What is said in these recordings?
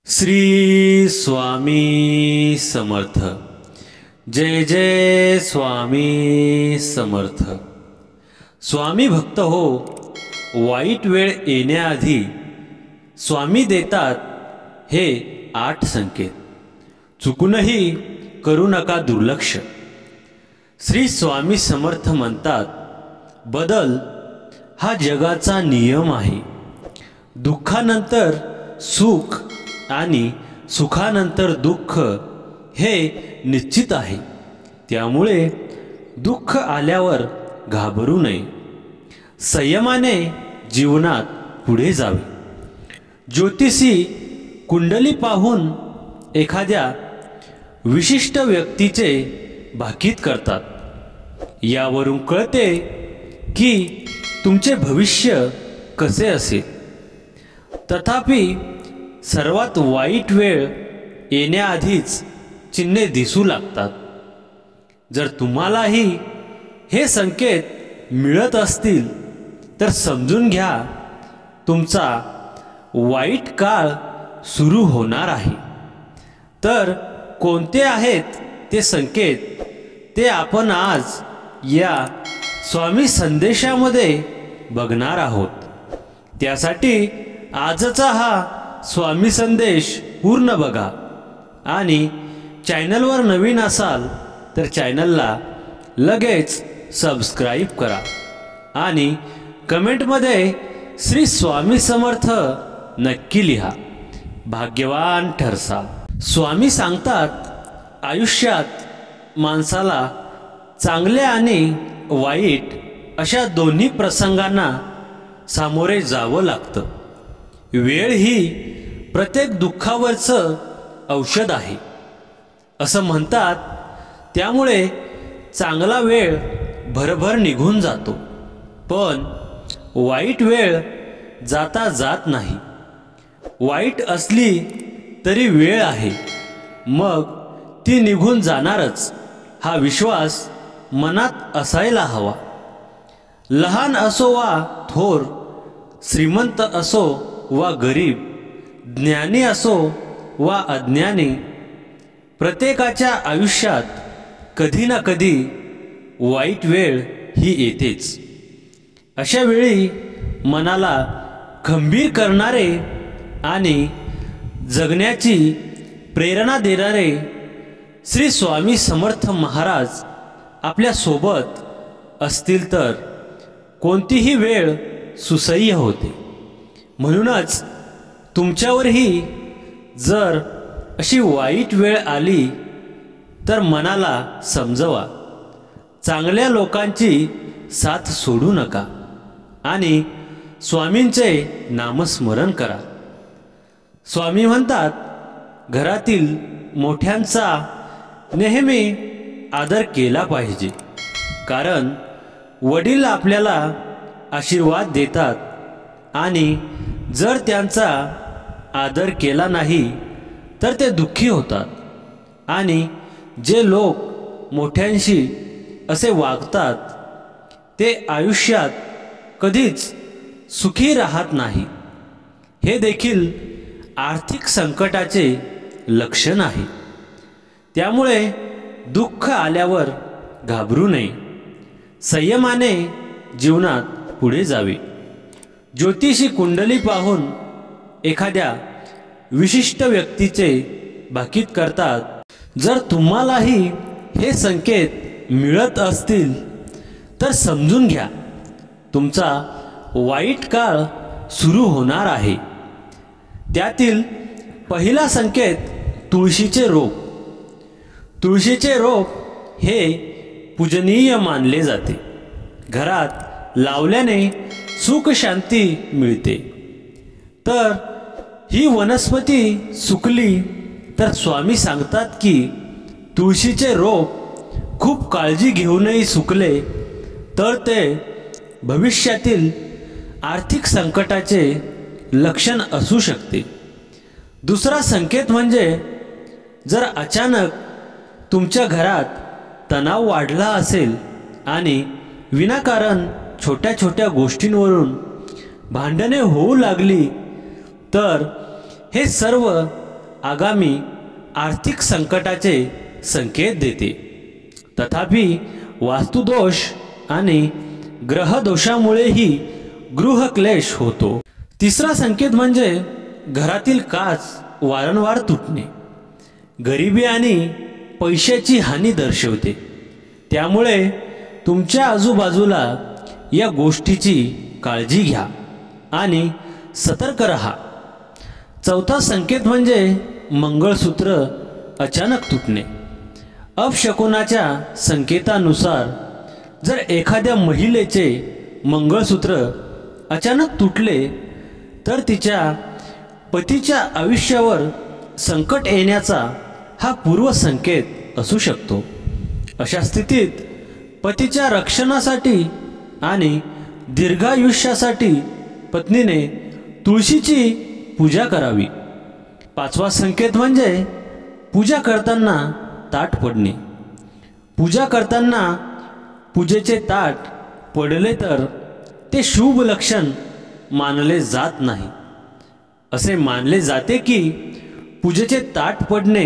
श्री स्वामी समर्थ। जय जय स्वामी समर्थ। स्वामी भक्त हो, वाईट वेळ येण्याआधी स्वामी देतात हे 8 संकेत। चुकूनही करू नका दुर्लक्ष। श्री स्वामी समर्थ म्हणतात, बदल हा जगाचा नियम आहे। दुःखानंतर सुख आणि सुखानंतर दुःख हे निश्चित आहे। त्यामुळे दुःख आल्यावर घाबरू नये, संयमाने जीवनात पुढे जावे। ज्योतिषी कुंडली पाहून एखाद्या विशिष्ट व्यक्तीचे भाकीत करतात। यावरून कळते की तुमचे भविष्य कसे असेल। तथापि सर्वात वाईट वेळ येण्याआधीच चिन्हे दिसू लागतात। जर तुम्हालाही हे संकेत मिळत असतील तर समजून घ्या, तुमचा वाईट काळ सुरू होणार आहे। तर कोणते आहेत ते संकेत ते आपण आज या स्वामी संदेशामध्ये बघणार आहोत। त्यासाठी आजचा हा स्वामी संदेश पूर्ण बघा आणि चॅनलवर नवीन असाल तर चॅनलला लगेच सबस्क्राइब करा आणि कमेंटमध्ये श्री स्वामी समर्थ नक्की लिहा, भाग्यवान ठरसाल। स्वामी सांगतात, आयुष्यात माणसाला चांगले आणि वाईट अशा दोन्ही प्रसंगांना सामोरे जावं लागतं। वेळ ही प्रत्येक दुःखावरचं औषध आहे असं म्हणतात। त्यामुळे चांगला वेळ भरभर निघून जातो, पण वाईट वेळ जाता जात नाही। वाईट असली तरी वेळ आहे, मग ती निघून जाणारच हा विश्वास मनात असायला हवा। लहान असो वा थोर, श्रीमंत असो वा गरीब, ज्ञानी असो वा अज्ञानी, प्रत्येकाच्या आयुष्यात कधी ना कधी वाईट वेळ ही येतेच। अशा वेळी मनाला खंबीर करणारे आणि जगण्याची प्रेरणा देणारे श्री स्वामी समर्थ महाराज आपल्या सोबत असतील तर कोणतीही वेळ सुसह्य होते। म्हणूनच तुमच्यावरही जर अशी वाईट वेळ आली तर मनाला समजवा, चांगल्या लोकांची साथ सोडू नका आणि स्वामींचे नामस्मरण करा। स्वामी म्हणतात, घरातील मोठ्यांचा नेहमी आदर केला पाहिजे, कारण वडील आपल्याला आशीर्वाद देतात आणि जर त्यांचा आदर केला नाही तर ते दुःखी होतात। आणि जे लोक मोठ्यांशी असे वागतात ते आयुष्यात कधीच सुखी राहत नाही। हे देखील आर्थिक संकटाचे लक्षण आहे। त्यामुळे दुःख आल्यावर घाबरू नये, संयमाने जीवनात पुढे जावे। ज्योतिषी कुंडली पाहून एखाद्या विशिष्ट व्यक्तीचे भाकीत करतात। जर तुम्हालाही हे संकेत मिळत असतील तर समजून घ्या, तुमचा वाईट काळ सुरू होणार आहे। त्यातील पहिला संकेत तुळशीचे रोप। तुळशीचे रोप हे पूजनीय मानले जाते। घरात लावल्याने सुख शांती मिळते। तर ही वनस्पती सुकली तर स्वामी सांगतात की तुळशीचे रोप खूप काळजी घेऊनही सुकले तर ते भविष्यातील आर्थिक संकटाचे लक्षण असू शकते। दुसरा संकेत म्हणजे जर अचानक तुमच्या घरात तणाव वाढला असेल आणि विनाकारण छोट्या छोट्या गोष्टींवरून भांडणे होऊ लागली तर हे सर्व आगामी आर्थिक संकटाचे संकेत देते। तथापि वास्तुदोष आणि ग्रहदोषामुळेही गृहक्लेश होतो। तिसरा संकेत म्हणजे घरातील काच वारंवार तुटणे, गरिबी आणि पैशाची हानी दर्शवते। त्यामुळे तुमच्या आजूबाजूला या गोष्टीची काळजी घ्या आणि सतर्क रहा। चौथा संकेत म्हणजे मंगळसूत्र अचानक तुटणे। अपशकुनाच्या संकेतानुसार जर एखाद्या महिलेचे मंगळसूत्र अचानक तुटले तर तिच्या पतीच्या आयुष्यावर संकट येण्याचा हा पूर्वसंकेत असू शकतो। अशा स्थितीत पतीच्या रक्षणासाठी आणि दीर्घायुष्यासाठी पत्नीने तुळशीची पूजा करावी। पाचवा संकेत म्हणजे पूजा करताना ताट पडणे। पूजा करताना पूजेचे ताट पडले तर ते शुभ लक्षण मानले जात नाही। असे मानले जाते की पूजेचे ताट पडणे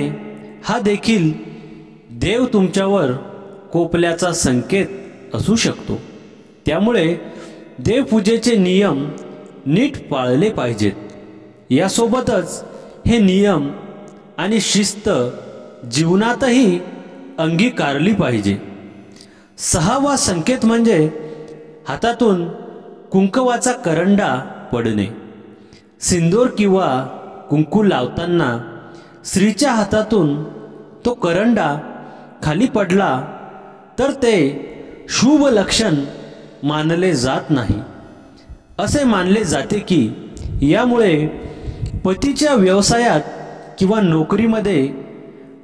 हा देखील देव तुमच्यावर कोपल्याचा संकेत असू शकतो। त्यामुळे देवपूजेचे नियम नीट पाळले पाहिजेत। यासोबतच हे नियम आणि शिस्त जीवनातही अंगीकारली पाहिजे। सहावा संकेत म्हणजे हातातून कुंकवाचा करंडा पडणे। सिंदूर किंवा कुंकू लावताना स्त्रीच्या हातातून तो करंडा खाली पडला तर ते शुभ लक्षण मानले जात नाही। असे मानले जाते की यामुळे पतीच्या व्यवसायात किंवा नोकरीमध्ये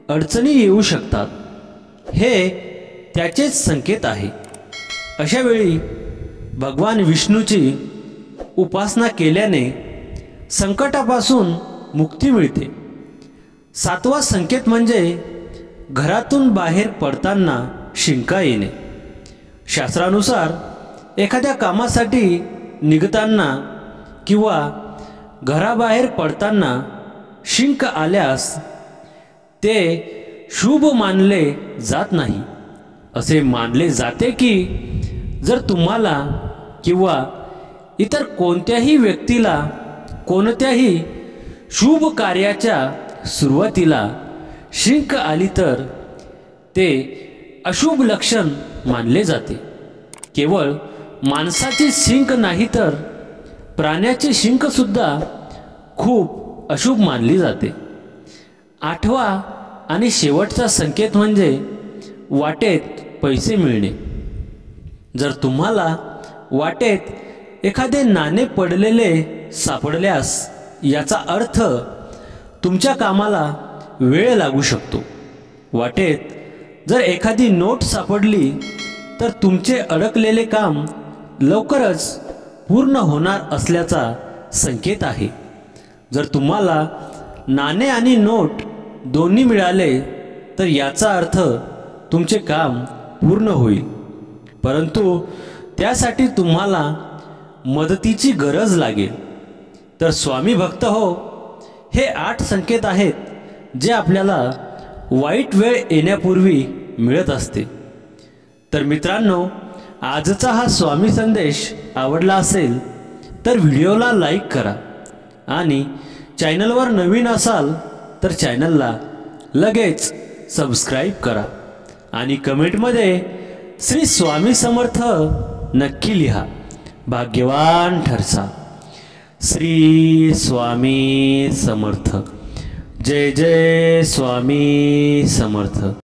अडचणी येऊ शकतात। हे त्याचेच संकेत आहे। अशा वेळी भगवान विष्णूची उपासना केल्याने संकटापासून मुक्ती मिळते। सातवा संकेत म्हणजे घरातून बाहेर पडताना शिंका येणे। शास्त्रानुसार एखाद्या कामासाठी निघताना किंवा घराबाहेर पडताना शिंक आल्यास ते शुभ मानले जात नाही। असे मानले जाते की जर तुम्हाला किंवा इतर कोणत्याही व्यक्तीला कोणत्याही शुभ कार्याच्या सुरुवातीला शिंक आली तर ते अशुभ लक्षण मानले जाते। केवळ माणसाची शिंक नाही तर प्राण्याची शिंक सुद्धा खूप अशुभ मानली जाते। आठवा आणि शेवटचा संकेत म्हणजे वाटेत पैसे मिळणे। जर तुम्हाला वाटेत एखादे नाणे पडलेले सापडल्यास याचा अर्थ तुमच्या कामाला वेळ लागू शकतो। वाटेत जर एखादी नोट सापडली तर तुमचे अडकलेले काम लवकरच पूर्ण होणार असल्याचा संकेत आहे। जर तुम्हाला नाणे आणि नोट दोन्ही मिळाले तर याचा अर्थ तुमचे काम पूर्ण होईल, परंतु त्यासाठी तुम्हाला मदतीची गरज लागेल। तर स्वामी भक्त हो, हे 8 संकेत आहेत जे आपल्याला वाईट वेळ येण्यापूर्वी मिळत असते। तर मित्रांनो, आजचा हा स्वामी संदेश आवडला असेल तर व्हिडिओला लाईक करा आणि चॅनलवर नवीन असाल तर चॅनलला लगेच सबस्क्राईब करा आणि कमेंटमध्ये श्री स्वामी समर्थ नक्की लिहा। भाग्यवान ठरसा। श्री स्वामी समर्थ। जय जय स्वामी समर्थ।